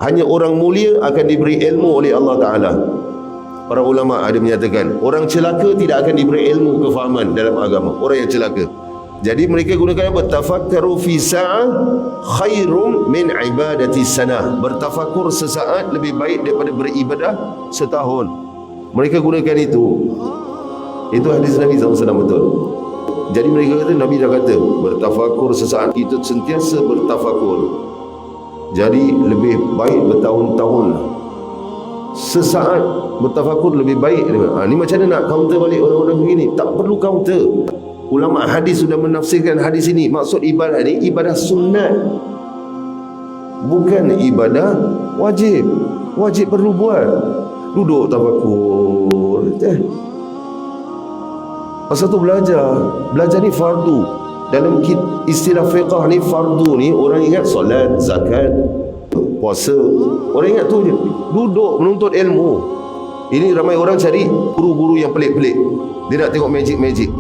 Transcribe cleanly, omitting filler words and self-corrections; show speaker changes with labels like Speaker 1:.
Speaker 1: Hanya orang mulia akan diberi ilmu oleh Allah Ta'ala. Para ulama ada menyatakan orang celaka tidak akan diberi ilmu kefahaman dalam agama. Orang yang celaka. Jadi mereka gunakan apa? Tafakkaru fi sa'ah khairum min ibadati sanah. Bertafakur sesaat lebih baik daripada beribadah setahun. Mereka gunakan itu. Itu hadis Nabi SAW, betul. Jadi mereka kata, Nabi dah kata, bertafakur sesaat, kita sentiasa bertafakur. Jadi lebih baik bertahun-tahun. Sesaat bertafakur lebih baik. Ni macam mana nak counter balik orang-orang begini? Tak perlu counter. Ulama hadis sudah menafsirkan hadis ini. Maksud ibadah ni ibadah sunat, bukan ibadah wajib. Wajib perlu buat. Duduk tafakur. Pasal tu belajar ni fardu. Dalam istilah fiqah ni, fardu ni orang ingat solat, zakat, puasa. Orang ingat tu je. Duduk menuntut ilmu. Ini ramai orang cari guru-guru yang pelik-pelik. Dia nak tengok magic-magic.